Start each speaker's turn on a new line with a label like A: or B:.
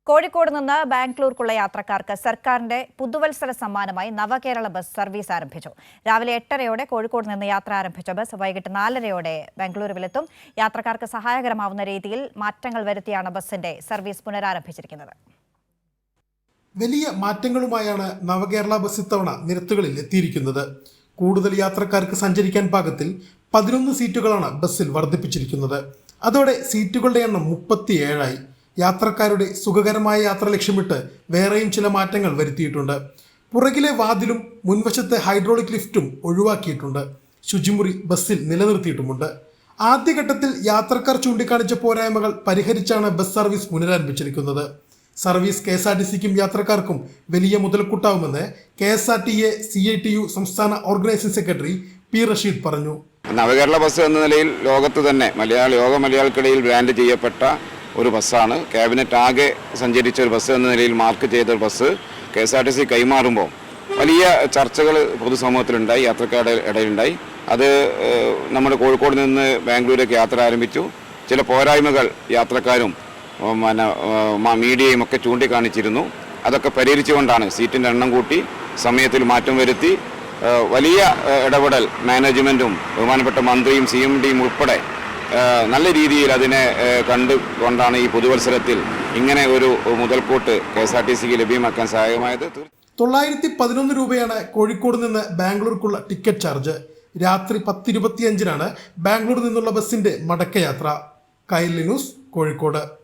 A: കോഴിക്കോട് നിന്ന് ബാംഗ്ലൂർക്കുള്ള യാത്രക്കാർക്ക് സർക്കാരിന്റെ പുതുവത്സര സമ്മാനമായി നവകേരള ബസ് സർവീസ് ആരംഭിച്ചു. രാവിലെ 8:30-ഓടെ കോഴിക്കോട് നിന്ന് യാത്ര ആരംഭിച്ച ബസ് വൈകിട്ട് 4:30-ഓടെ ബാംഗ്ലൂരിലെത്തും. യാത്രക്കാർക്ക് സഹായകരമാവുന്ന രീതിയിൽ മാറ്റങ്ങൾ വരുത്തിയാണ് ബസിന്റെ സർവീസ് പുനരാരംഭിച്ചിരിക്കുന്നത്.
B: വലിയ മാറ്റങ്ങളുമായാണ് നവകേരള ബസ് ഇത്തവണ നിരത്തുകളിൽ എത്തിയിരിക്കുന്നത്. കൂടുതൽ യാത്രക്കാർക്ക് സഞ്ചരിക്കാൻ പാകത്തിൽ 11 സീറ്റുകളാണ് ബസ്സിൽ വർദ്ധിപ്പിച്ചിരിക്കുന്നത്. അതോടെ സീറ്റുകളുടെ എണ്ണം 37ആയി. യാത്രക്കാരുടെ സുഖകരമായ യാത്ര ലക്ഷ്യമിട്ട് വേറെയും ചില മാറ്റങ്ങൾ വരുത്തിയിട്ടുണ്ട്. പുറകിലെ വാതിലും മുൻവശത്തെ ഹൈഡ്രോളിക് ലിഫ്റ്റും ഒഴിവാക്കിയിട്ടുണ്ട്. ശുചിമുറി ബസ്സിൽ നിലനിർത്തിയിട്ടുമുണ്ട്. ആദ്യഘട്ടത്തിൽ യാത്രക്കാർ ചൂണ്ടിക്കാണിച്ച പോരായ്മകൾ പരിഹരിച്ചാണ് ബസ് സർവീസ് പുനരാരംഭിച്ചിരിക്കുന്നത്. സർവീസ് KSRTCക്കും യാത്രക്കാർക്കും വലിയ മുതൽക്കൂട്ടാവുമെന്ന് KSRTA CITU സംസ്ഥാന ഓർഗനൈസിംഗ് സെക്രട്ടറി P. റഷീദ് പറഞ്ഞു.
C: നവകേരള ബസ് എന്ന നിലയിൽ ലോകത്ത് തന്നെ ലോക മലയാളികൾക്കിടയിൽ ബ്രാൻഡ് ചെയ്യപ്പെട്ട ഒരു ബസ്സാണ്. ക്യാബിനറ്റ് ആകെ സഞ്ചരിച്ച ഒരു ബസ് എന്ന നിലയിൽ മാർക്ക് ചെയ്ത ഒരു ബസ് KSRTC കൈമാറുമ്പോൾ വലിയ ചർച്ചകൾ പൊതുസമൂഹത്തിലുണ്ടായി, യാത്രക്കാരുടെ ഇടയിലുണ്ടായി. അത് നമ്മുടെ കോഴിക്കോട് നിന്ന് ബാംഗ്ലൂരേക്ക് യാത്ര ആരംഭിച്ചു. ചില പോരായ്മകൾ യാത്രക്കാരും മീഡിയയും ഒക്കെ ചൂണ്ടിക്കാണിച്ചിരുന്നു. അതൊക്കെ പരിഹരിച്ചുകൊണ്ടാണ് സീറ്റിൻ്റെ എണ്ണം കൂട്ടി, സമയത്തിൽ മാറ്റം വരുത്തി, വലിയ ഇടപെടൽ മാനേജ്മെൻറ്റും ബഹുമാനപ്പെട്ട മന്ത്രിയും CMDയും ഉൾപ്പെടെ നല്ല രീതിയിൽ അതിനെ കണ്ടുകൊണ്ടാണ് ഈ പുതുവത്സരത്തിൽ ഇങ്ങനെ ഒരു മുതൽക്കൂട്ട് KSRTCക്ക് ലഭ്യമാക്കാൻ സഹായകമായത്.
B: 911 രൂപയാണ് കോഴിക്കോട് നിന്ന് ബാംഗ്ലൂർക്കുള്ള ടിക്കറ്റ് ചാർജ്. രാത്രി 10:25-നാണ് ബാംഗ്ലൂർ നിന്നുള്ള ബസിന്റെ മടക്കയാത്ര. കൈരളി ന്യൂസ്, കോഴിക്കോട്.